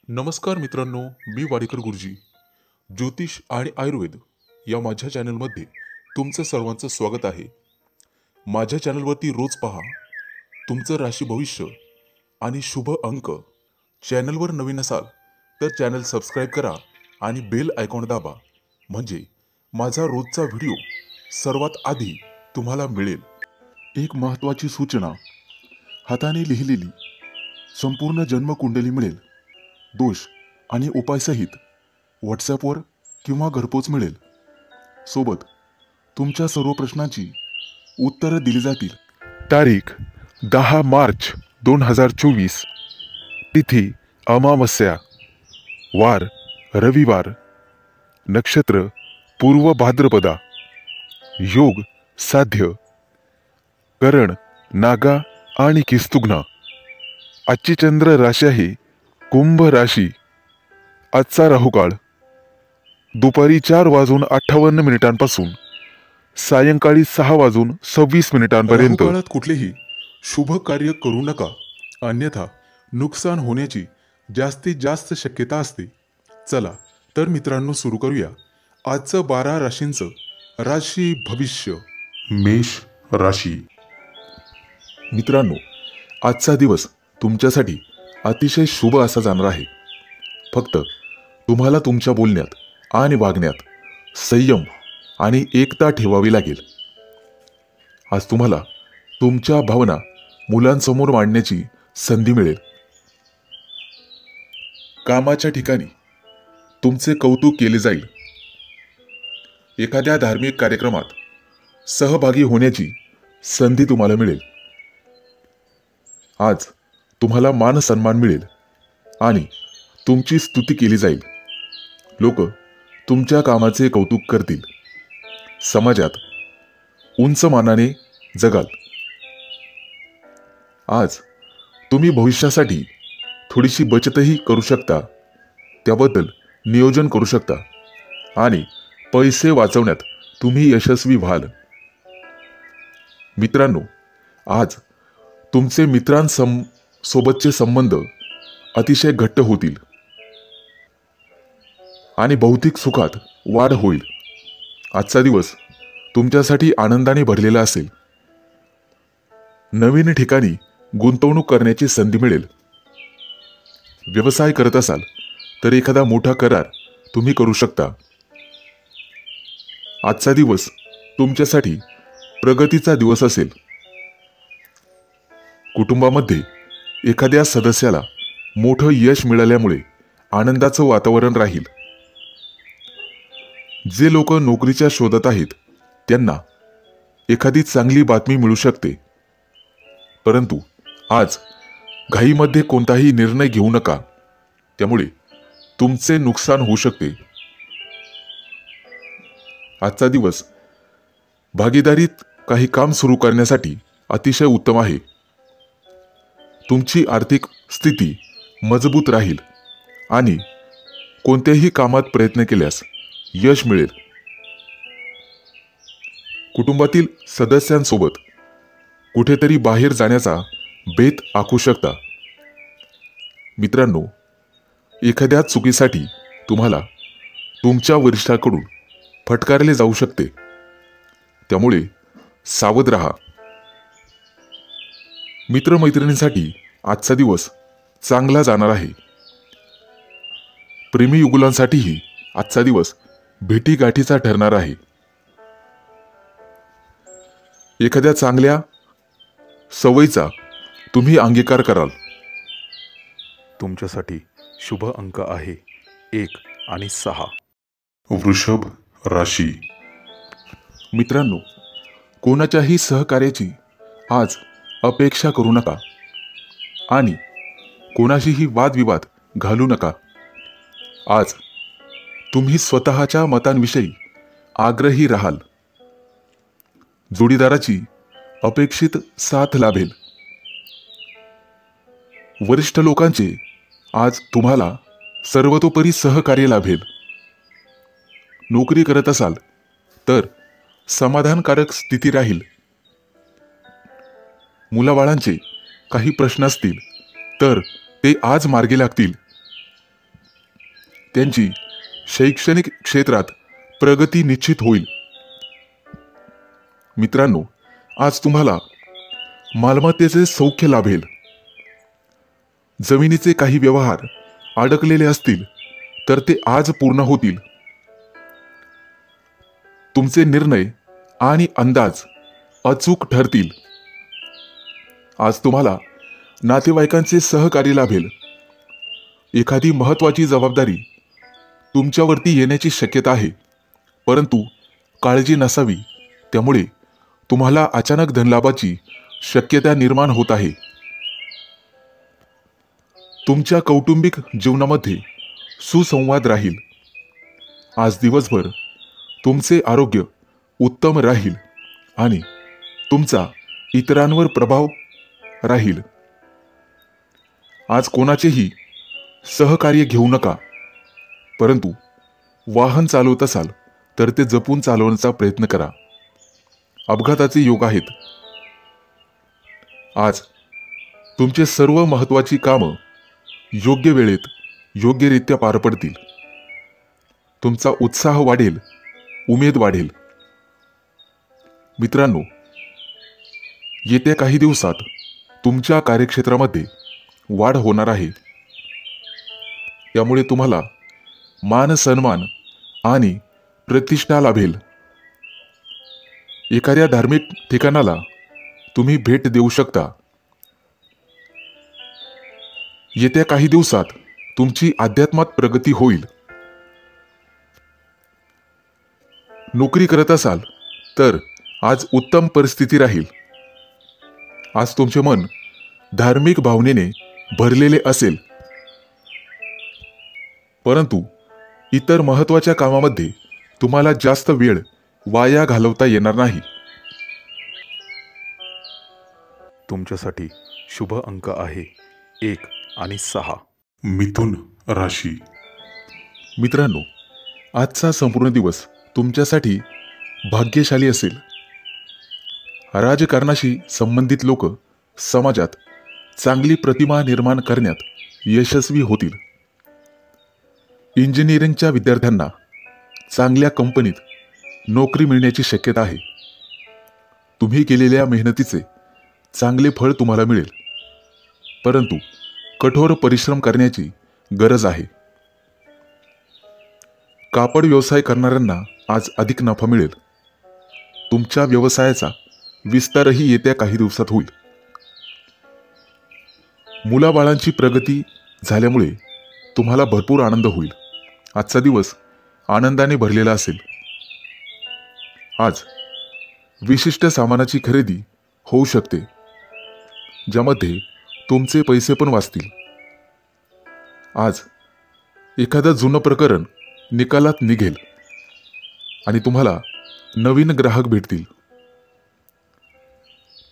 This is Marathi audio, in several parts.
नमस्कार मित्रांनो, मी वाडेकर गुरुजी. ज्योतिष आणि आयुर्वेद या माझ्या चॅनलमध्ये तुमचं सर्वांचं स्वागत आहे. माझ्या चॅनलवरती रोज पहा तुमचं राशी भविष्य आणि शुभ अंक. चॅनलवर नवीन असाल तर चॅनल सबस्क्राईब करा आणि बेल आयकॉन दाबा, म्हणजे माझा रोजचा व्हिडिओ सर्वात आधी तुम्हाला मिळेल. एक महत्त्वाची सूचना: हाताने लिहिलेली संपूर्ण जन्मकुंडली मिळेल. दोष आणि उपायसहित व्हॉट्सॲपवर किंवा घरपोच मिळेल. सोबत तुमच्या सर्व प्रश्नांची उत्तरं दिली जातील. तारीख 10 मार्च 2024. तिथी अमावस्या, वार रविवार, नक्षत्र पूर्व भाद्रपदा, योग साध्य, करण नागा आणि किस्तुघ्ना. आजची चंद्र राशी आहे कुंभ राशी. आजचा राहुकाळ दुपारी 4:58 सायंकाळी 6:26 काळात कुठलेही शुभ कार्य करू नका, अन्यथा नुकसान होण्याची जास्तीत जास्त शक्यता असते. चला तर मित्रांनो, सुरू करूया आजचं 12 राशींचं राशी भविष्य. मेष राशी. मित्रांनो, आजचा दिवस तुमच्यासाठी अतिशय शुभ असा जाणार आहे. फक्त तुम्हाला तुमच्या बोलण्यात आणि वागण्यात संयम आणि एकता ठेवावी लागेल. आज तुम्हाला तुमच्या भावना मुलांसमोर मांडण्याची संधी मिळेल. कामाच्या ठिकाणी तुमचे कौतुक केले जाईल. एखाद्या धार्मिक कार्यक्रमात सहभागी होण्याची संधी तुम्हाला मिळेल. आज तुम्हाला मान सन्मान मिळेल आणि तुमची स्तुती केली जाईल. लोक तुमच्या कामाचे कौतुक करतील. समाजात उंच मानाने जगाल. आज तुम्ही भविष्यासाठी थोडीशी बचतही करू शकता. त्याबद्दल नियोजन करू शकता आणि पैसे वाचवण्यात तुम्ही यशस्वी व्हाल. मित्रांनो, आज तुमचे मित्रांसोबतचे संबंध अतिशय घट्ट होतील आणि भौतिक सुखात वाढ होईल. आजचा दिवस तुमच्यासाठी आनंदाने भरलेला असेल. नवीन ठिकाणी गुंतवणूक करण्याची संधी मिळेल. व्यवसाय करत असाल तर एखादा मोठा करार तुम्ही करू शकता. आजचा दिवस तुमच्यासाठी प्रगतीचा दिवस असेल. कुटुंबामध्ये एखाद्या सदस्याला मोठं यश मिळाल्यामुळे आनंदाचं वातावरण राहील. जे लोक नोकरीच्या शोधात आहेत त्यांना एखादी चांगली बातमी मिळू शकते. परंतु आज घाईमध्ये कोणताही निर्णय घेऊ नका, त्यामुळे तुमचे नुकसान होऊ शकते. आजचा दिवस भागीदारीत काही काम सुरू करण्यासाठी अतिशय उत्तम आहे. तुमची आर्थिक स्थिती मजबूत राहील आणि कोणत्याही कामात प्रयत्न केल्यास यश मिळेल. कुटुंबातील सदस्यांसोबत कुठेतरी बाहेर जाण्याचा बेत आखू शकता. मित्रांनो, एखाद्या चुकीसाठी तुम्हाला तुमच्या वरिष्ठाकडून फटकारले जाऊ शकते, त्यामुळे सावध राहा. मित्रमैत्रिणींसाठी आजचा दिवस चांगला जाणार आहे. प्रेमी युगुलांसाठीही आजचा दिवस भेटीगाठीचा ठरणार आहे. एखाद्या चांगल्या सवयीचा तुम्ही अंगीकार कराल. तुमच्यासाठी शुभ अंक आहे 1 आणि 6. वृषभ राशी. मित्रांनो, कोणाच्याही सहकार्याची आज अपेक्षा करू नका आणि कोणाशीही वादविवाद घालू नका. आज तुम्ही स्वतःच्या मतांविषयी आग्रही राहाल. जोडीदाराची अपेक्षित साथ लाभेल. वरिष्ठ लोकांचे आज तुम्हाला सर्वतोपरी सहकार्य लाभेल. नोकरी करत असाल तर समाधानकारक स्थिती राहील. मुलाबाळांचे काही प्रश्न असतील तर ते आज मार्गी लागतील. त्यांची शैक्षणिक क्षेत्रात प्रगती निश्चित होईल. मित्रांनो, आज तुम्हाला मालमत्तेचे सौख्य लाभेल. जमिनीचे काही व्यवहार अडकलेले असतील तर ते आज पूर्ण होतील. तुमचे निर्णय आणि अंदाज अचूक ठरतील. आज तुम्हाला नातेवाईकांचे सहकार्य लाभेल. एखादी महत्त्वाची जबाबदारी तुमच्यावरती येण्याची शक्यता आहे, परंतु काळजी नसावी. त्यामुळे तुम्हाला अचानक धनलाभाची शक्यता निर्माण होत आहे. तुमच्या कौटुंबिक जीवनामध्ये सुसंवाद राहील. आज दिवसभर तुमचे आरोग्य उत्तम राहील आणि तुमचा इतरांवर प्रभाव राहील. आज कोणाचेही सहकार्य घेऊ नका, परंतु वाहन चालवत असाल तर ते जपून चालवण्याचा प्रयत्न करा. अपघाताचे योग आहेत. आज तुमचे सर्व महत्त्वाची कामं योग्य वेळेत योग्यरित्या पार पडतील. तुमचा उत्साह वाढेल, उमेद वाढेल. मित्रांनो, येत्या काही दिवसात तुमच्या कार्यक्षेत्रामध्ये वाढ होणार आहे. यामुळे तुम्हाला मान सन्मान आणि प्रतिष्ठा लाभेल. एखाद्या धार्मिक ठिकाणाला तुम्ही भेट देऊ शकता. येत्या काही दिवसात तुमची अध्यात्मात प्रगती होईल. नोकरी करत असाल तर आज उत्तम परिस्थिती राहील. आज तुमचे मन धार्मिक भावनेने भरलेले असेल, परंतु इतर महत्त्वाच्या कामामध्ये तुम्हाला जास्त वेळ वाया घालवता येणार नाही. तुमच्यासाठी शुभ अंक आहे 1 आणि 6. मिथुन राशी. मित्रांनो, आजचा संपूर्ण दिवस तुमच्यासाठी भाग्यशाली असेल. राजकारणाशी संबंधित लोक समाजात चांगली प्रतिमा निर्माण करण्यात यशस्वी होतील. इंजिनिअरिंगच्या विद्यार्थ्यांना चांगल्या कंपनीत नोकरी मिळण्याची शक्यता आहे. तुम्ही केलेल्या मेहनतीचे चांगले फळ तुम्हाला मिळेल, परंतु कठोर परिश्रम करण्याची गरज आहे. कापड व्यवसाय करणाऱ्यांना आज अधिक नफा मिळेल. तुमच्या व्यवसायाचा विस्तारही येत्या काही दिवसात होईल. मुलाबाळांची प्रगती झाल्यामुळे तुम्हाला भरपूर आनंद होईल. आजचा दिवस आनंदाने भरलेला असेल. आज विशिष्ट सामानाची खरेदी होऊ शकते, ज्यामध्ये तुमचे पैसे पण वाचतील. आज एखादं जुनं प्रकरण निकालात निघेल आणि तुम्हाला नवीन ग्राहक भेटतील.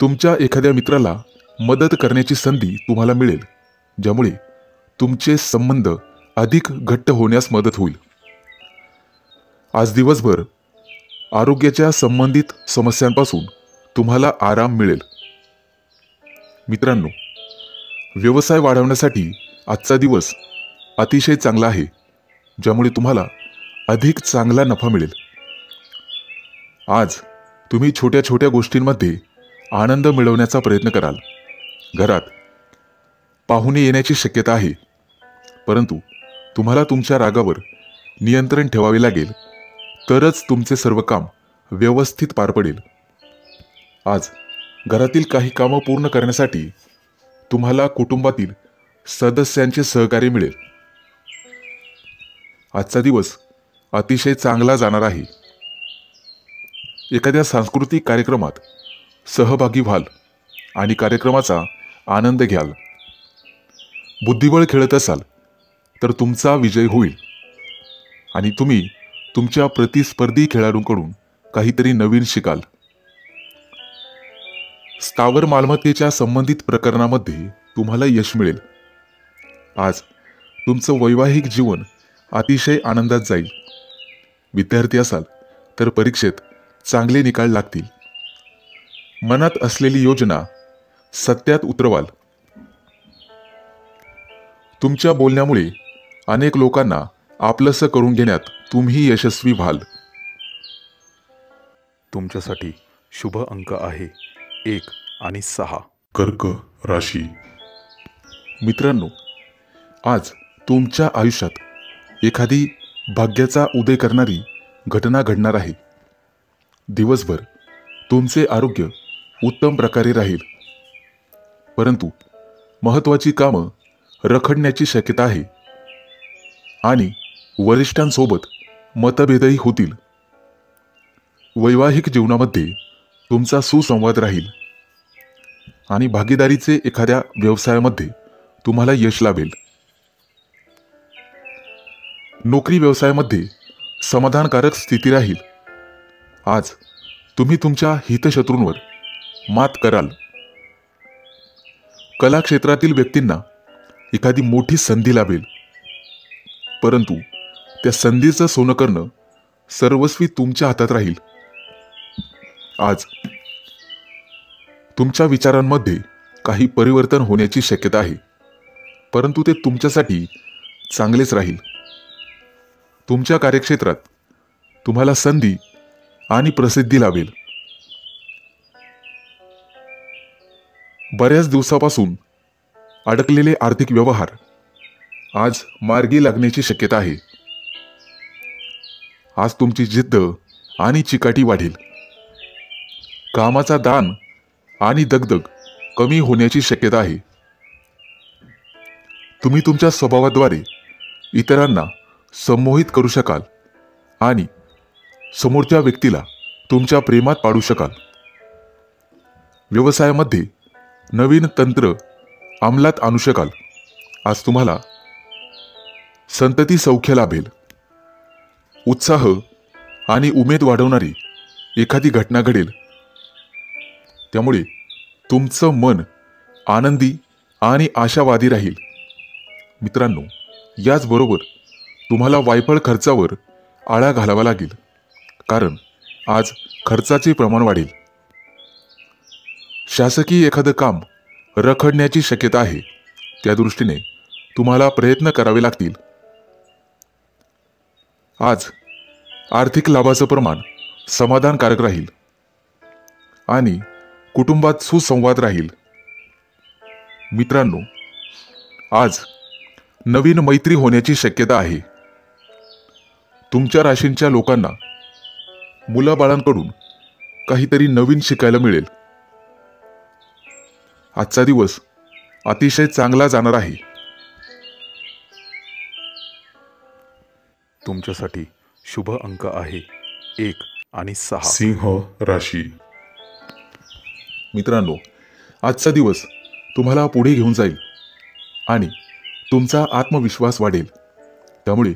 तुमच्या एखाद्या मित्राला मदत करण्याची संधी तुम्हाला मिळेल, ज्यामुळे तुमचे संबंध अधिक घट्ट होण्यास मदत होईल. आज दिवसभर आरोग्याच्या संबंधित समस्यांपासून तुम्हाला आराम मिळेल. मित्रांनो, व्यवसाय वाढवण्यासाठी आजचा दिवस अतिशय चांगला आहे, ज्यामुळे तुम्हाला अधिक चांगला नफा मिळेल. आज तुम्ही छोट्या छोट्या गोष्टींमध्ये आनंद मिळवण्याचा प्रयत्न कराल. घरात पाहुणे येण्याची शक्यता आहे, परंतु तुम्हाला तुमच्या रागावर नियंत्रण ठेवावे लागेल, तरच तुमचे सर्व काम व्यवस्थित पार पडेल. आज घरातील काही कामं पूर्ण करण्यासाठी तुम्हाला कुटुंबातील सदस्यांचे सहकार्य मिळेल. आजचा दिवस अतिशय चांगला जाणार आहे. एखाद्या सांस्कृतिक कार्यक्रमात सहभागी व्हाल आणि कार्यक्रमाचा आनंद घ्याल. बुद्धिबळ खेळत असाल तर तुमचा विजय होईल आणि तुम्ही तुमच्या प्रतिस्पर्धी खेळाडूंकडून काहीतरी नवीन शिकाल. स्थावर मालमत्तेच्या संबंधित प्रकरणामध्ये तुम्हाला यश मिळेल. आज तुमचं वैवाहिक जीवन अतिशय आनंदात जाईल. विद्यार्थी असाल तर परीक्षेत चांगले निकाल लागतील. मनात असलेली योजना सत्यात उतरवाल. तुमच्या बोलण्यामुळे अनेक लोकांना आपलंसं करून घेण्यात तुम्ही यशस्वी व्हाल. तुमच्यासाठी शुभ अंक आहे 1 आणि 6. कर्क राशी. मित्रांनो, आज तुमच्या आयुष्यात एखादी भाग्याचा उदय करणारी घटना घडणार आहे. दिवसभर तुमचे आरोग्य उत्तम प्रकारे राहील, परंतु महत्त्वाची कामं रखडण्याची शक्यता आहे आणि वरिष्ठांसोबत मतभेदही होतील. वैवाहिक जीवनामध्ये तुमचा सुसंवाद राहील आणि भागीदारीचे एखाद्या व्यवसायामध्ये तुम्हाला यश लाभेल. नोकरी व्यवसायामध्ये समाधानकारक स्थिती राहील. आज तुम्ही तुमच्या हितशत्रूंवर मात कराल. कला क्षेत्रातील व्यक्तींना एखादी मोठी संधी लाभेल, परंतु त्या संधीचं सोनं करणं सर्वस्वी तुमच्या हातात राहील. आज तुमच्या विचारांमध्ये काही परिवर्तन होण्याची शक्यता आहे, परंतु ते तुमच्यासाठी चांगलेच राहील. तुमच्या कार्यक्षेत्रात तुम्हाला संधी आणि प्रसिद्धी लाभेल. बऱ्याच दिवसापासून अडकलेले आर्थिक व्यवहार आज मार्गी लागण्याची शक्यता आहे. आज तुमची जिद्द आणि चिकाटी वाढेल. कामाचा दान आणि दगदग कमी होण्याची शक्यता आहे. तुम्ही तुमच्या स्वभावाद्वारे इतरांना संमोहित करू शकाल आणि समोरच्या व्यक्तीला तुमच्या प्रेमात पाडू शकाल. व्यवसायामध्ये नवीन तंत्र अंमलात आणू शकाल. आज तुम्हाला संतती सौख्य लाभेल. उत्साह आणि उमेद वाढवणारी एखादी घटना घडेल, त्यामुळे तुमचं मन आनंदी आणि आशावादी राहील. मित्रांनो, याचबरोबर तुम्हाला वायफळ खर्चावर आळा घालावा लागेल, कारण आज खर्चाचे प्रमाण वाढेल. शासकीय एखादं काम रखडण्याची शक्यता आहे, त्या दृष्टीने तुम्हाला प्रयत्न करावे लागतील. आज आर्थिक लाभाचं प्रमाण समाधानकारक राहील आणि कुटुंबात सुसंवाद राहील. मित्रांनो, आज नवीन मैत्री होण्याची शक्यता आहे. तुमच्या राशींच्या लोकांना मुलाबाळांकडून काहीतरी नवीन शिकायला मिळेल. आजचा दिवस अतिशय चांगला जाणार आहे. तुमच्यासाठी शुभ अंक आहे 1 आणि 6. सिंह राशी. मित्रांनो, आजचा दिवस तुम्हाला पुढे घेऊन जाईल आणि तुमचा आत्मविश्वास वाढेल. त्यामुळे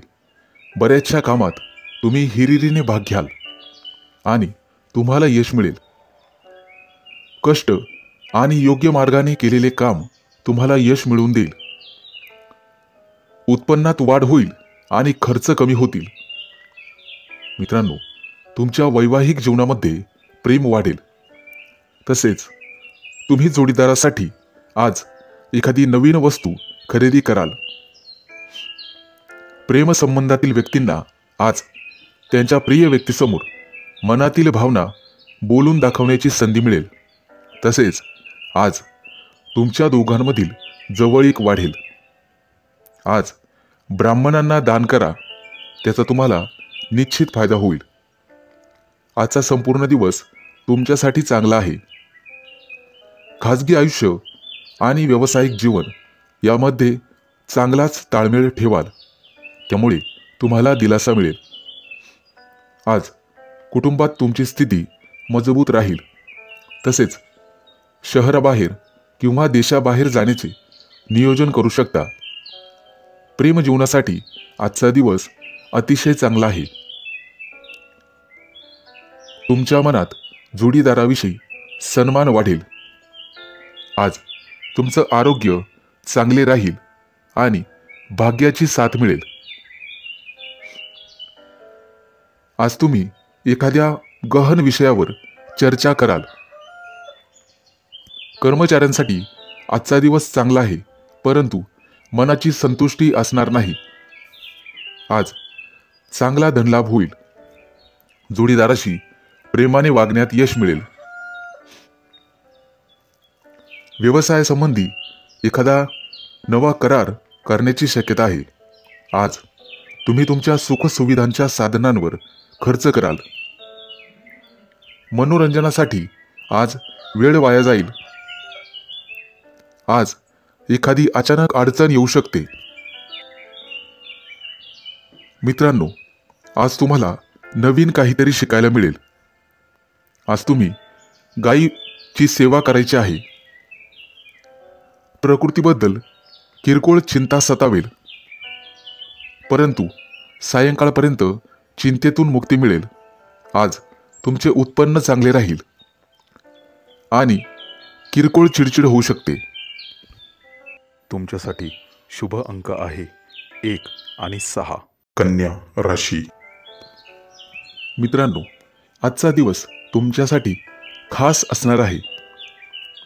बऱ्याचशा कामात तुम्ही हिरिरीने भाग घ्याल आणि तुम्हाला यश मिळेल. कष्ट आणि योग्य मार्गाने केलेले काम तुम्हाला यश मिळवून देईल. उत्पन्नात वाढ होईल आणि खर्च कमी होतील. मित्रांनो, तुमच्या वैवाहिक जीवनामध्ये प्रेम वाढेल. तसेच तुम्ही जोडीदारासाठी आज एखादी नवीन वस्तू खरेदी कराल. प्रेमसंबंधातील व्यक्तींना आज त्यांच्या प्रिय व्यक्तीसमोर मनातील भावना बोलून दाखवण्याची संधी मिळेल. तसेच आज तुमच्या दोघांमधील जवळीक वाढेल. आज ब्राह्मणांना दान करा, त्याचा तुम्हाला निश्चित फायदा होईल. आजचा संपूर्ण दिवस तुमच्यासाठी चांगला आहे. खाजगी आयुष्य आणि व्यावसायिक जीवन यामध्ये चांगलाच ताळमेळ ठेवाल, त्यामुळे तुम्हाला दिलासा मिळेल. आज कुटुंबात तुमची स्थिती मजबूत राहील. तसेच शहराबाहेर किंवा देशाबाहेर जाण्याचे नियोजन करू शकता. प्रेम जीवनासाठी आजचा दिवस अतिशय चांगला आहे. तुमच्या मनात जोडीदाराविषयी सन्मान वाढेल. आज तुमचं आरोग्य चांगले राहील आणि भाग्याची साथ मिळेल. आज तुम्ही एखाद्या गहन विषयावर चर्चा कराल. कर्मचाऱ्यांसाठी आजचा दिवस चांगला आहे, परंतु मनाची संतुष्टी असणार नाही. आज चांगला धनलाभ होईल. जोडीदाराशी प्रेमाने वागण्यात यश मिळेल. व्यवसायासंबंधी एखादा नवा करार करण्याची शक्यता आहे. आज तुम्ही तुमच्या सुखसुविधांच्या साधनांवर खर्च कराल. मनोरंजनासाठी आज वेळ वाया जाईल. आज एखादी अचानक अडचण येऊ शकते. मित्रांनो, आज तुम्हाला नवीन काहीतरी शिकायला मिळेल. आज तुम्ही गायीची सेवा करायची आहे. प्रकृतीबद्दल किरकोळ चिंता सतावेल, परंतु सायंकाळपर्यंत चिंतेतून मुक्ती मिळेल. आज तुमचे उत्पन्न चांगले राहील आणि किरकोळ चिडचिड होऊ शकते. तुमच्यासाठी शुभ अंक आहे 1 आणि 6. कन्या राशी. मित्रांनो, आजचा दिवस तुमच्यासाठी खास असणार आहे.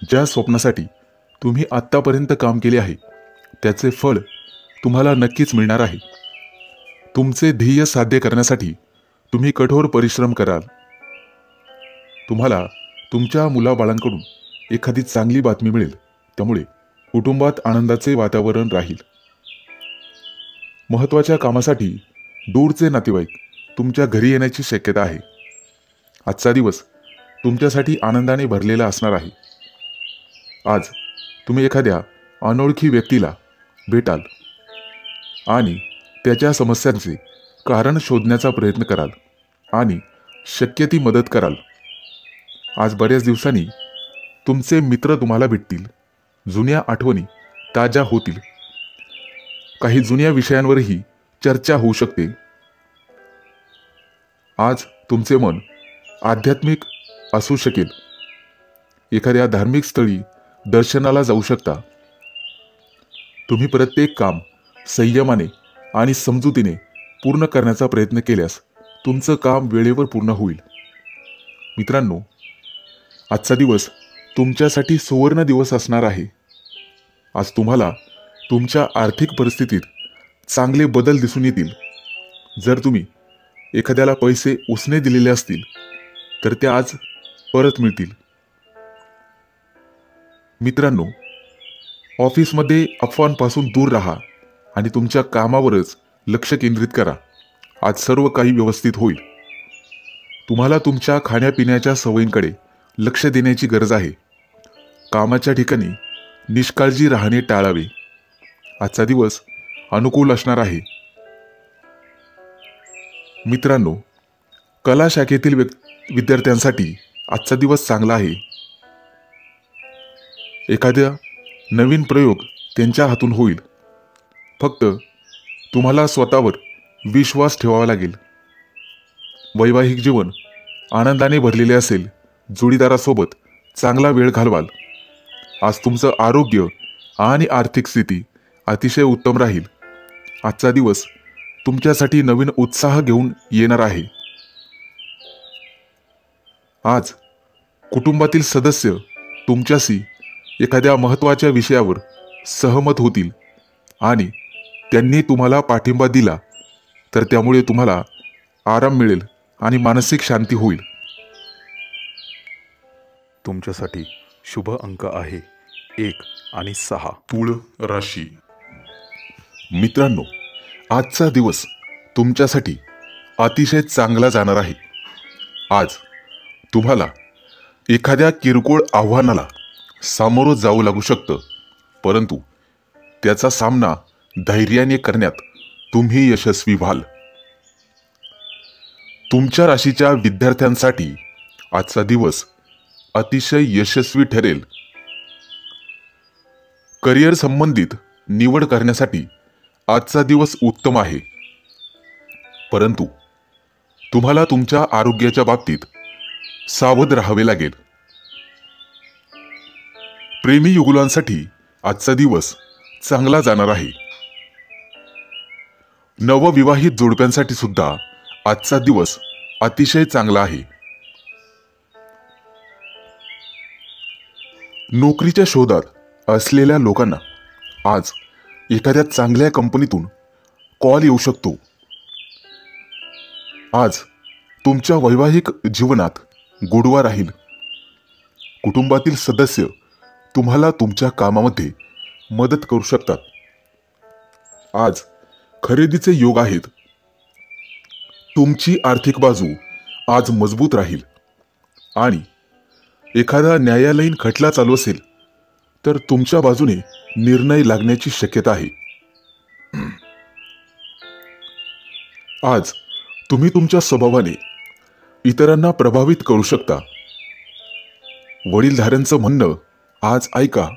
ज्या स्वप्नासाठी तुम्ही आत्तापर्यंत काम केले आहे त्याचे फळ तुम्हाला नक्कीच मिळणार आहे. तुमचे ध्येय साध्य करण्यासाठी तुम्ही कठोर परिश्रम कराल. तुम्हाला तुमच्या मुलाबाळांकडून एखादी चांगली बातमी मिळेल, त्यामुळे कुटुंबात आनंदाचे वातावरण राहील. महत्त्वाच्या कामासाठी दूरचे नातेवाईक तुमच्या घरी येण्याची शक्यता आहे. आजचा दिवस तुमच्यासाठी आनंदाने भरलेला असणार आहे. आज तुम्ही एखाद्या अनोळखी व्यक्तीला भेटाल आणि त्याच्या समस्यांचे कारण शोधण्याचा प्रयत्न कराल आणि शक्य ती मदत कराल. आज बऱ्याच दिवसांनी तुमचे मित्र तुम्हाला भेटतील. जुन्या आठवणी ताज्या होतील. काही जुन्या विषयांवरही चर्चा होऊ शकते. आज तुमचे मन आध्यात्मिक असू शकेल. एखाद्या धार्मिक स्थळी दर्शनाला जाऊ शकता. तुम्ही प्रत्येक काम संयमाने आणि समजुतीने पूर्ण करण्याचा प्रयत्न केल्यास तुमचं काम वेळेवर पूर्ण होईल. मित्रांनो, आजचा दिवस तुमच्यासाठी सुवर्ण दिवस असणार आहे. आज तुम्हाला तुमच्या आर्थिक परिस्थितीत चांगले बदल दिसून येतील. जर तुम्ही एखाद्याला पैसे उसने दिलेले असतील तर ते आज परत मिळतील. मित्रांनो, ऑफिसमध्ये अफवांपासून दूर राहा आणि तुमच्या कामावरच लक्ष केंद्रित करा. आज सर्व काही व्यवस्थित होईल. तुम्हाला तुमच्या खाण्यापिण्याच्या सवयींकडे लक्ष देण्याची गरज आहे. कामाच्या ठिकाणी निष्काळजी राहणे टाळावे. आजचा दिवस अनुकूल असणार आहे. मित्रांनो, कला शाखेतील विद्यार्थ्यांसाठी आजचा दिवस चांगला आहे. एखादा नवीन प्रयोग त्यांच्या हातून होईल. फक्त तुम्हाला स्वतःवर विश्वास ठेवावा लागेल. वैवाहिक जीवन आनंदाने भरलेले असेल. जोडीदारासोबत चांगला वेळ घालवाल. आज तुमचं आरोग्य आणि आर्थिक स्थिती अतिशय उत्तम राहील. आजचा दिवस तुमच्यासाठी नवीन उत्साह घेऊन येणार आहे. आज कुटुंबातील सदस्य तुमच्याशी एखाद्या महत्त्वाच्या विषयावर सहमत होतील आणि त्यांनी तुम्हाला पाठिंबा दिला तर त्यामुळे तुम्हाला आराम मिळेल आणि मानसिक शांती होईल. तुमच्यासाठी शुभ अंक आहे 1 आणि 6. तुळ राशी. मित्रांनो, आजचा दिवस तुमच्यासाठी अतिशय चांगला जाणार आहे. आज तुम्हाला एखाद्या किरकोळ आव्हानाला सामोरं जावं लागू शकतं, परंतु त्याचा सामना धैर्याने करण्यात तुम्ही यशस्वी व्हाल. तुमच्या राशीच्या विद्यार्थ्यांसाठी आजचा दिवस अतिशय यशस्वी ठरेल. करिअर संबंधित निवड करण्यासाठी आजचा दिवस उत्तम आहे, परंतु तुम्हाला तुमच्या आरोग्याच्या बाबतीत सावध राहावे लागेल. प्रेमी युगुलांसाठी आजचा दिवस चांगला जाणार आहे. नवविवाहित जोडप्यांसाठी सुद्धा आजचा दिवस अतिशय चांगला आहे. नोकरीच्या शोधात असलेल्या लोकांना आज एखाद्या चांगल्या कंपनीतून कॉल येऊ शकतो. आज तुमच्या वैवाहिक जीवनात गोडवा राहील. कुटुंबातील सदस्य तुम्हाला तुमच्या कामामध्ये मदत करू शकतात. आज खरेदीचे योग आहेत. तुमची आर्थिक बाजू आज मजबूत राहील आणि एखादा न्यायालयीन खटला चालू असेल तर तुमच्या बाजूने निर्णय लागण्याची शक्यता आहे. आज तुम्ही तुमच्या स्वभावाने इतरांना प्रभावित करू शकता. वडीलधाऱ्यांचं म्हणणं आज ऐका,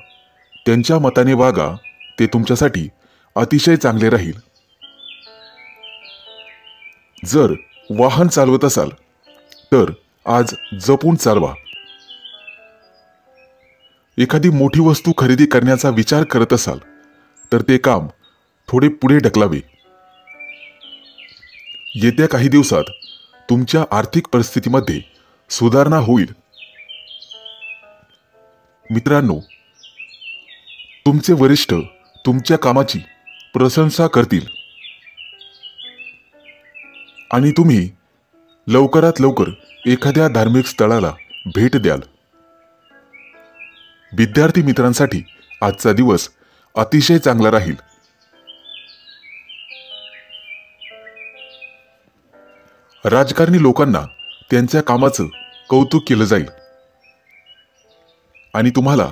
त्यांच्या मताने वागा, ते तुमच्यासाठी अतिशय चांगले राहील. जर वाहन चालवत असाल तर आज जपून चालवा. एखादी मोठी वस्तू खरेदी करण्याचा विचार करत असाल तर ते काम थोडे पुढे ढकलावे. येत्या काही दिवसात तुमच्या आर्थिक परिस्थितीमध्ये सुधारणा होईल. मित्रांनो, तुमचे वरिष्ठ तुमच्या कामाची प्रशंसा करतील आणि तुम्ही लवकरात लवकर एखाद्या धार्मिक स्थळाला भेट द्याल. विद्यार्थी मित्रांसाठी आजचा दिवस अतिशय चांगला राहील. राजकारणी लोकांना त्यांच्या कामाचं कौतुक केलं जाईल आणि तुम्हाला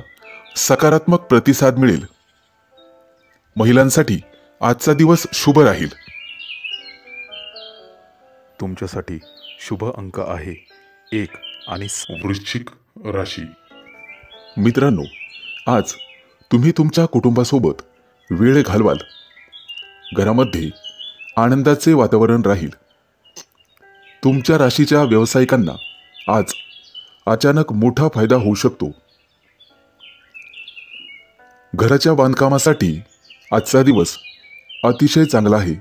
सकारात्मक प्रतिसाद मिळेल. महिलांसाठी आजचा दिवस शुभ राहील. तुमच्यासाठी शुभ अंक आहे 1 आणि वृश्चिक राशी. मित्रांनो, आज तुम्ही तुमच्या कुटुंबासोबत वेळ घालवाल. घरामध्ये आनंदाचे वातावरण राहील. तुमच्या राशीच्या व्यावसायिकांना आज अचानक मोठा फायदा होऊ शकतो. घराच्या बांधकामासाठी आजचा दिवस अतिशय चांगला आहे.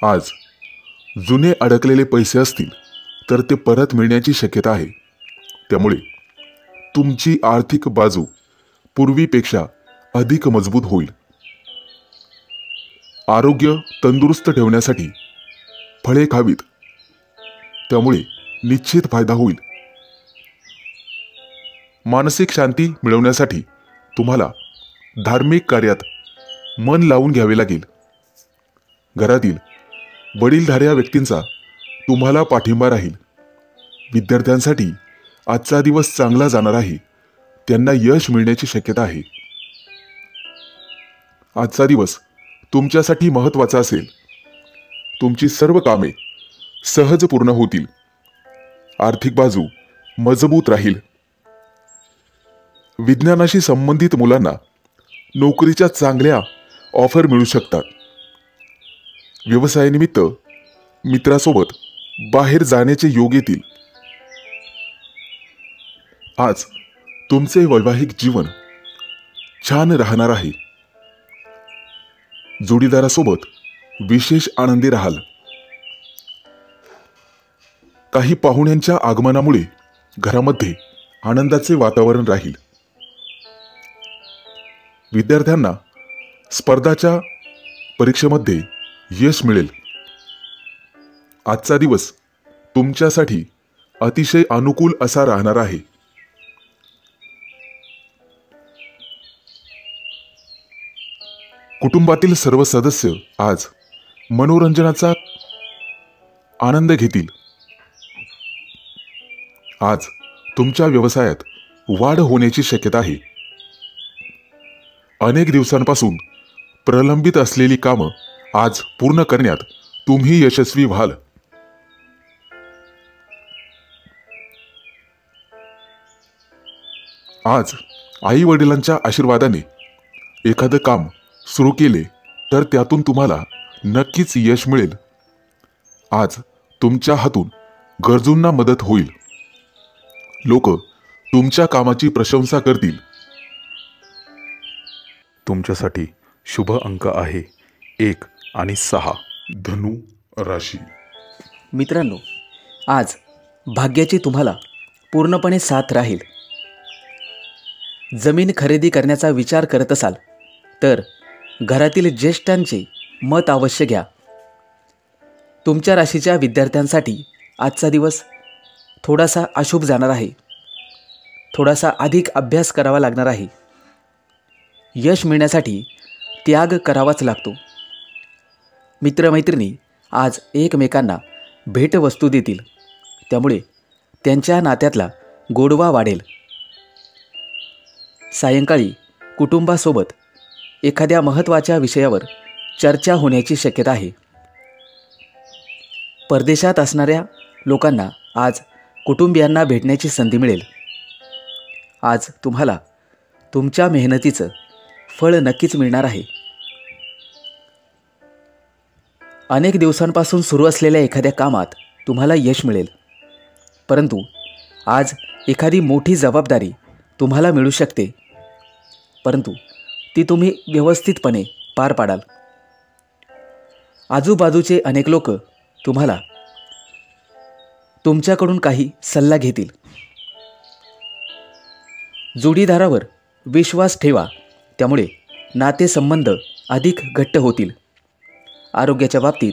आज जुने अडकलेले पैसे असतील तर ते परत मिळण्याची शक्यता आहे. त्यामुळे तुमची आर्थिक बाजू पूर्वीपेक्षा अधिक मजबूत होईल. आरोग्य तंदुरुस्त ठेवण्यासाठी फळे खावीत, त्यामुळे निश्चित फायदा होईल. मानसिक शांती मिळवण्यासाठी तुम्हाला धार्मिक कार्यात मन लावून घ्यावे लागेल. घरातील वडीलधाऱ्या व्यक्तींचा तुम्हाला पाठिंबा राहील. विद्यार्थ्यांसाठी आजचा दिवस चांगला जाणार आहे. त्यांना यश मिळण्याची शक्यता आहे. आजचा दिवस तुमच्यासाठी महत्त्वाचा असेल. तुमची सर्व कामे सहज पूर्ण होतील. आर्थिक बाजू मजबूत राहील. विज्ञानाशी संबंधित मुलांना नोकरीच्या चांगल्या ऑफर मिळू शकतात. व्यवसायानिमित्त मित्रासोबत बाहेर जाण्याचे योग येतील. आज तुमचे वैवाहिक जीवन छान राहणार आहे. जोडीदारासोबत विशेष आनंदी राहाल. काही पाहुण्यांच्या आगमनामुळे घरामध्ये आनंदाचे वातावरण राहील. विद्यार्थ्यांना स्पर्धाच्या परीक्षेमध्ये यश मिळेल. आजचा दिवस तुमच्यासाठी अतिशय अनुकूल असा राहणार आहे. कुटुंबातील सर्व सदस्य आज मनोरंजनाचा आनंद घेतील. आज तुमच्या व्यवसायात वाढ होण्याची शक्यता आहे. अनेक दिवसांपासून प्रलंबित असलेली कामं आज पूर्ण करण्यात तुम्ही यशस्वी व्हाल. आज आई वडिलांच्या आशीर्वादाने एखादं काम सुरू केले तर त्यातून तुम्हाला नक्कीच यश मिळेल. आज तुमच्या हातून गरजूंना मदत होईल. लोक तुमच्या कामाची प्रशंसा करतील. तुमच्यासाठी शुभ अंक आहे 1 आणि 6. धनु राशी. मित्रांनो, आज भाग्याची तुम्हाला पूर्णपणे साथ राहील. जमीन खरेदी करण्याचा विचार करत असाल तर घरातील ज्येष्ठांचे मत अवश्य घ्या. तुमच्या राशीच्या विद्यार्थ्यांसाठी आजचा दिवस थोडासा अशुभ जाणार आहे. थोडासा अधिक अभ्यास करावा लागणार आहे. यश मिळण्यासाठी त्याग करावाच लागतो. मित्रमैत्रिणी आज एकमेकांना भेटवस्तू देतील, त्यामुळे त्यांच्या नात्यातला गोडवा वाढेल. सायंकाळी कुटुंबासोबत एखाद्या महत्त्वाच्या विषयावर चर्चा होण्याची शक्यता आहे. परदेशात असणाऱ्या लोकांना आज कुटुंबियांना भेटण्याची संधी मिळेल. आज तुम्हाला तुमच्या मेहनतीचं फळ नक्कीच मिळणार आहे. अनेक दिवसांपासून सुरू असलेल्या एखाद्या कामात तुम्हाला यश मिळेल, परंतु आज एखादी मोठी जबाबदारी तुम्हाला मिळू शकते, परंतु ती तुम्ही व्यवस्थितपणे पार पाडाल. आजूबाजूचे अनेक लोक तुम्हाला तुमच्याकडून काही सल्ला घेतील. जोडीदारावर विश्वास ठेवा, त्यामुळे नातेसंबंध अधिक घट्ट होतील. आरोग्याच्या बाबतीत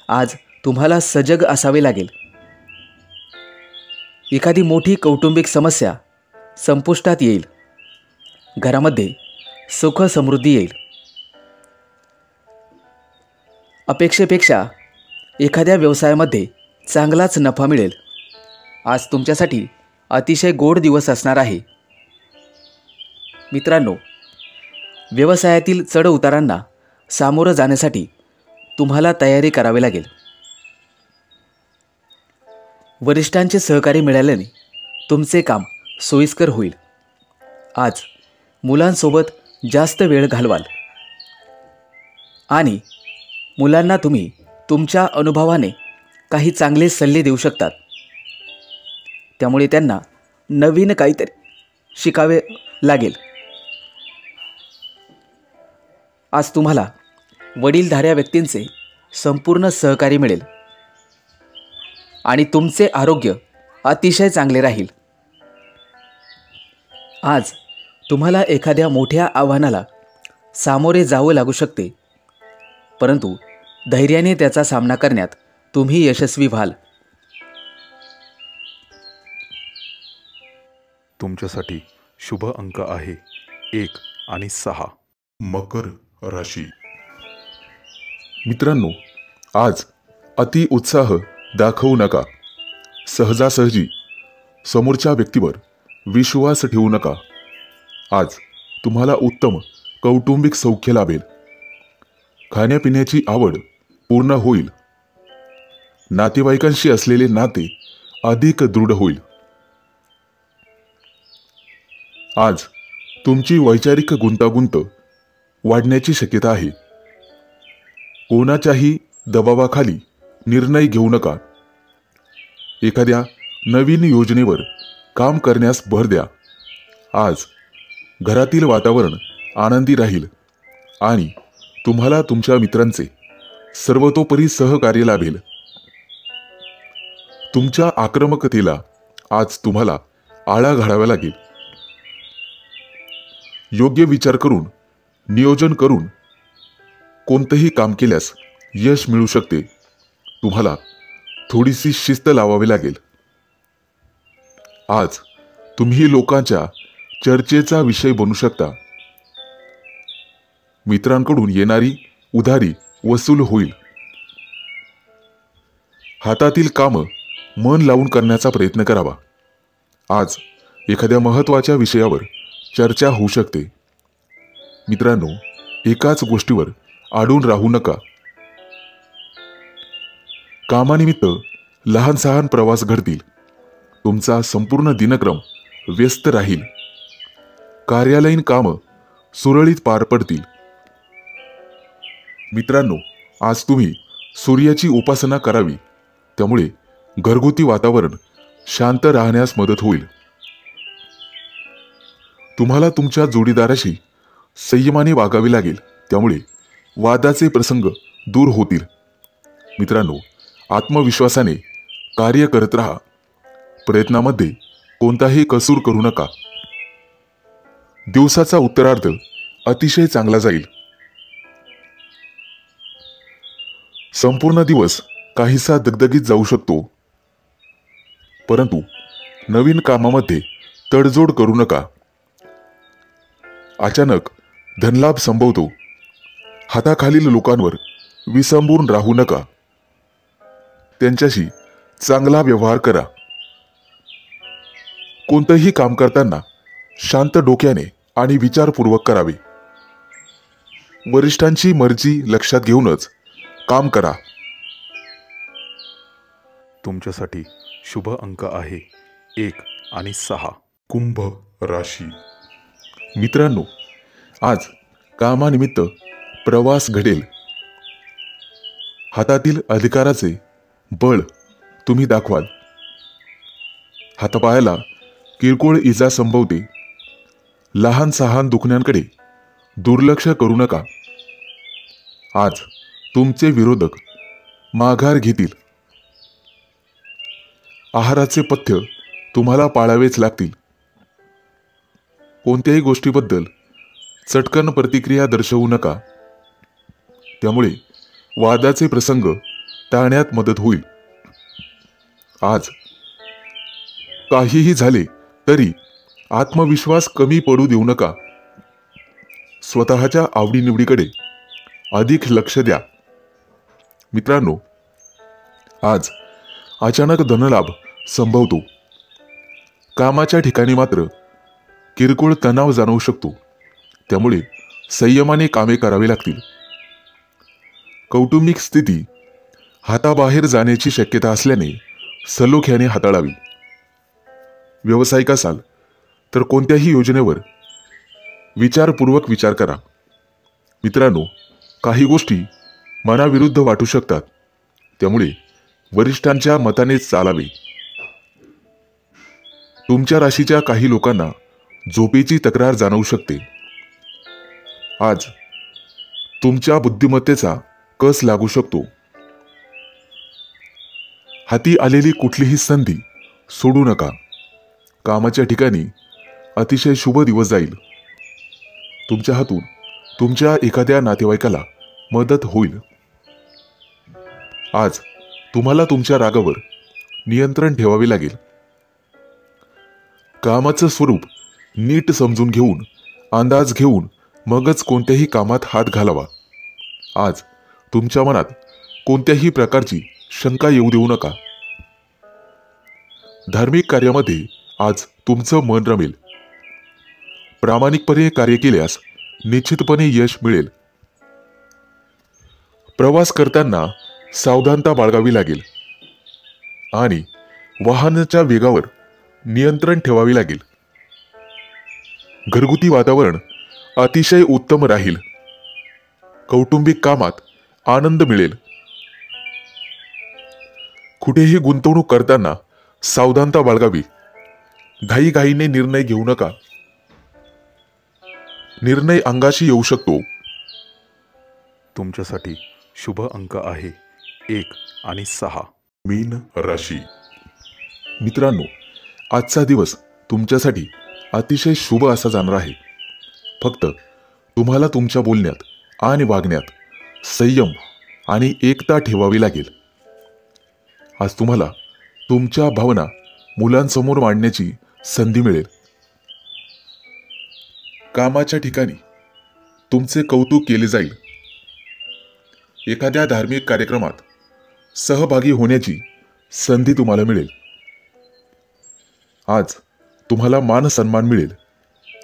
आज तुम्हाला सजग असावे लागेल. एखादी मोठी कौटुंबिक समस्या संपुष्टात येईल. घरामध्ये सुख समृद्धी येईल. अपेक्षेपेक्षा एखाद्या व्यवसायामध्ये चांगलाच नफा मिळेल. आज तुमच्यासाठी अतिशय गोड दिवस असणार आहे. मित्रांनो, व्यवसायातील चढउतारांना सामोरं जाण्यासाठी तुम्हाला तयारी करावी लागेल. वरिष्ठांचे सहकार्य मिळाल्याने तुमचे काम सोयीस्कर होईल. आज मुलांसोबत जास्त वेळ घालवाल आणि मुलांना तुम्ही तुमच्या अनुभवाने काही चांगले सल्ले देऊ शकतात. त्यामुळे त्यांना नवीन काहीतरी शिकावे लागेल. आज तुम्हाला वडीलधाऱ्या व्यक्तींचे संपूर्ण सहकार्य मिळेल आणि तुमचे आरोग्य अतिशय चांगले राहील. आज तुम्हाला एखाद्या मोठ्या आव्हानाला सामोरे जावं लागू शकते, परंतु धैर्याने त्याचा सामना करण्यात तुम्ही यशस्वी व्हाल. तुमच्यासाठी शुभ अंक आहे 1 आणि 6. मकर राशी. मित्रांनो, आज अति उत्साह दाखवू नका. सहजासहजी समोरच्या व्यक्तीवर विश्वास ठेवू नका. आज तुम्हाला उत्तम कौटुंबिक सौख्य लाभेल. खाण्यापिण्याची आवड पूर्ण होईल. नातेवाईकांशी असलेले नाते अधिक दृढ होईल. आज तुमची वैचारिक गुंतागुंत वाढण्याची शक्यता आहे. कोणाच्याही दबावाखाली निर्णय घेऊ नका. एखाद्या नवीन योजनेवर काम करण्यास भर द्या. आज घरातील वातावरण आनंदी राहील आणि तुम्हाला तुमच्या मित्रांचे सर्वतोपरी सहकार्य लाभेल. तुमच्या आक्रमकतेला आज तुम्हाला आळा घालावा लागेल. योग्य विचार करून, नियोजन करून कोणतेही काम केल्यास यश मिळू शकते. तुम्हाला थोडीशी शिस्त लावावी लागेल. आज तुम्ही लोकांच्या चर्चेचा विषय बनू शकता. मित्रांकडून येणारी उधारी वसूल होईल. हातातील कामं मन लावून करण्याचा प्रयत्न करावा. आज एखाद्या महत्त्वाच्या विषयावर चर्चा होऊ शकते. मित्रांनो, एकाच गोष्टीवर अडून राहू नका. कामानिमित्त लहान सहान प्रवास घडतील. तुमचा संपूर्ण दिनक्रम व्यस्त राहील. कार्यालयीन कामं सुरळीत पार पडतील. मित्रांनो, आज तुम्ही सूर्याची उपासना करावी. त्यामुळे घरगुती वातावरण शांत राहण्यास मदत होईल. तुम्हाला तुमच्या जोडीदाराशी संयमाने वागावे लागेल. त्यामुळे वादाचे प्रसंग दूर होतील. मित्रांनो, आत्मविश्वासाने कार्य करत राहा. प्रयत्नामध्ये कोणताही कसूर करू नका. दिवसाचा उत्तरार्ध अतिशय चांगला जाईल. संपूर्ण दिवस काहीसा दगदगीत जाऊ शकतो, परंतु नवीन कामामध्ये तडजोड करू नका. अचानक धनलाभ संभवतो. हाताखालील लोकांवर विसंबून राहू नका. त्यांच्याशी चांगला व्यवहार करा. कोणतंही काम करताना शांत डोक्याने आणि विचारपूर्वक करावे. वरिष्ठांची मर्जी लक्षात घेऊनच काम करा. तुमच्यासाठी शुभ अंक आहे 1 आणि 6. कुंभ राशी. मित्रांनो, आज कामानिमित्त प्रवास घडेल. हातातील अधिकाराचे बळ तुम्ही दाखवाल. हातापायाला किरकोळ इजा संभवते. लहान सहान दुखण्यांकडे दुर्लक्ष करू नका. आज तुमचे विरोधक माघार घेतील. आहाराचे पथ्य तुम्हाला पाळावेच लागतील. कोणत्याही गोष्टीबद्दल चटकन प्रतिक्रिया दर्शवू नका. त्यामुळे वादाचे प्रसंग टाळण्यात मदत होईल. आज काहीही झाले तरी आत्मविश्वास कमी पडू देऊ नका. स्वतःच्या आवडीनिवडीकडे अधिक लक्ष द्या. मित्रांनो, आज अचानक धनलाभ संभवतो. कामाच्या ठिकाणी मात्र किरकोळ तणाव जाणवू शकतो. त्यामुळे संयमाने कामे करावी लागतील. कौटुंबिक स्थिती हाताबाहेर जाण्याची शक्यता असल्याने सलोख्याने हाताळावी. व्यावसायिक असाल तर कोणत्याही योजनेवर विचारपूर्वक विचार करा. मित्रांनो, काही गोष्टी मनाविरुद्ध वाटू शकतात. त्यामुळे वरिष्ठांच्या मताने चालावे. तुमच्या राशीच्या काही लोकांना झोपेची तक्रार जाणवू शकते. आज तुमच्या बुद्धिमत्तेचा कस लागू शकतो. हाती आलेली कुठलीही संधी सोडू नका. कामाच्या ठिकाणी अतिशय शुभ दिवस जाईल. तुमच्या हातून तुमच्या एखाद्या नातेवाईकाला मदत होईल. आज तुम्हाला तुमच्या रागावर नियंत्रण ठेवावे लागेल. कामाचं स्वरूप नीट समजून घेऊन, अंदाज घेऊन मगच कोणत्याही कामात हात घालावा. आज तुमच्या मनात कोणत्याही प्रकारची शंका येऊ देऊ नका. धार्मिक कार्यामध्ये आज तुमचं मन रमेल. प्रामाणिकपणे कार्य केल्यास निश्चितपणे यश मिळेल. प्रवास करताना सावधानता बाळगावी लागेल आणि वाहनाच्या वेगावर नियंत्रण ठेवावे लागेल. घरगुती वातावरण अतिशय उत्तम राहील. कौटुंबिक कामात आनंद मिळेल. कुठेही गुंतवणूक करताना सावधानता बाळगावी. घाईघाईने निर्णय घेऊ नका. निर्णय अंगाशी येऊ शकतो. तुमच्यासाठी शुभ अंक आहे 1 आणि 6. मीन राशी. मित्रांनो, आजचा दिवस तुमच्यासाठी अतिशय शुभ असा जाणार आहे. फक्त तुम्हाला तुमच्या बोलण्यात आणि वागण्यात संयम आणि एकता ठेवावी लागेल. आज तुम्हाला तुमच्या भावना मुलांसमोर मांडण्याची संधी मिळेल. कामाच्या ठिकाणी तुमचे कौतुक केले जाईल. एखाद्या धार्मिक कार्यक्रमात सहभागी होण्याची संधी तुम्हाला मिळेल. आज तुम्हाला मान सन्मान मिळेल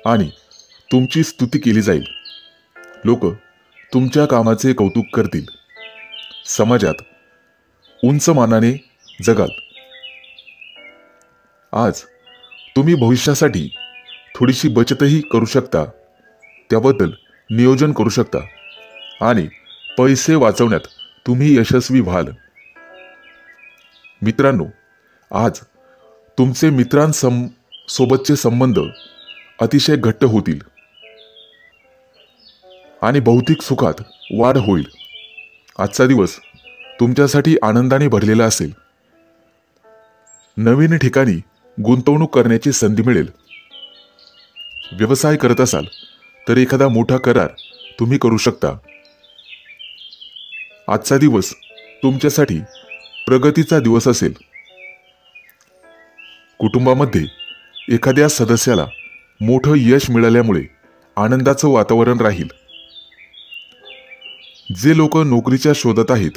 आणि तुमची स्तुती केली जाईल. लोक तुमच्या कामाचे कौतुक करतील. समाजात उंच मानाने जगाल. आज तुम्ही भविष्यासाठी थोडीशी बचतही करू शकता. त्याबद्दल नियोजन करू शकता आणि पैसे वाचवण्यात तुम्ही यशस्वी व्हाल. मित्रांनो, आज तुमचे मित्रांसोबतचे संबंध अतिशय घट्ट होतील आणि भौतिक सुखात वाढ होईल. आजचा दिवस तुमच्यासाठी आनंदाने भरलेला असेल. नवीन ठिकाणी गुंतवणूक करण्याची संधी मिळेल. व्यवसाय करत असाल तर एखादा मोठा करार तुम्ही करू शकता. आजचा दिवस तुमच्यासाठी प्रगतीचा दिवस असेल. कुटुंबामध्ये एखाद्या सदस्याला मोठं यश मिळाल्यामुळे आनंदाचं वातावरण राहील. जे लोक नोकरीच्या शोधात आहेत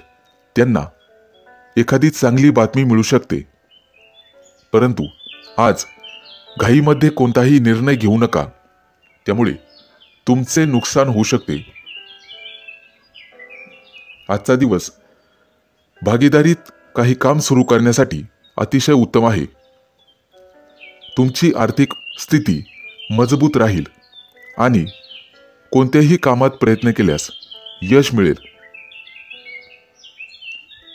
त्यांना एखादी चांगली बातमी मिळू शकते. परंतु आज घाईमध्ये कोणताही निर्णय घेऊ नका, त्यामुळे तुमचे नुकसान होऊ शकते. आजचा दिवस भागीदारीत काही काम सुरू करण्यासाठी अतिशय उत्तम आहे. तुमची आर्थिक स्थिती मजबूत राहील आणि कोणत्याही कामात प्रयत्न केल्यास यश मिळेल.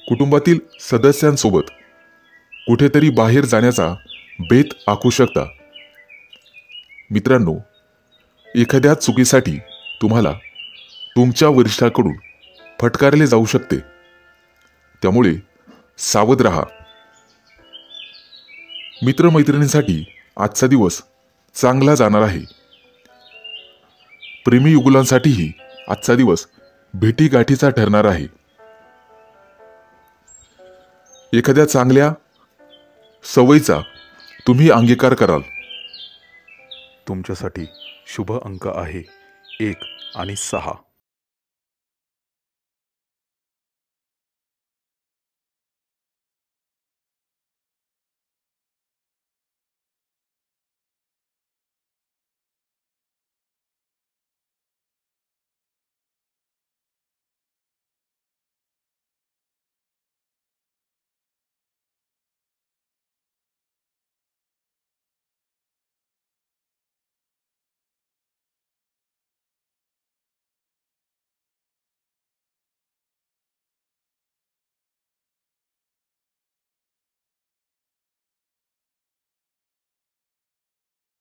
कुटुंबातील सदस्यांसोबत कुठेतरी बाहेर जाण्याचा बेत आखू शकता. मित्रांनो, एखाद्या चुकीसाठी तुम्हाला तुमच्या वरिष्ठाकडून फटकारले जाऊ शकते, त्यामुळे सावध राहा. मित्रमैत्रिणींसाठी आजचा दिवस चांगला जाणार आहे. प्रेमी युगुलांसाठीही आजचा दिवस भेटीगाठीचा ठरणार आहे. एखाद्या चांगल्या सवयीचा तुम्ही अंगीकार कराल. तुमच्यासाठी शुभ अंक आहे 1 आणि 6.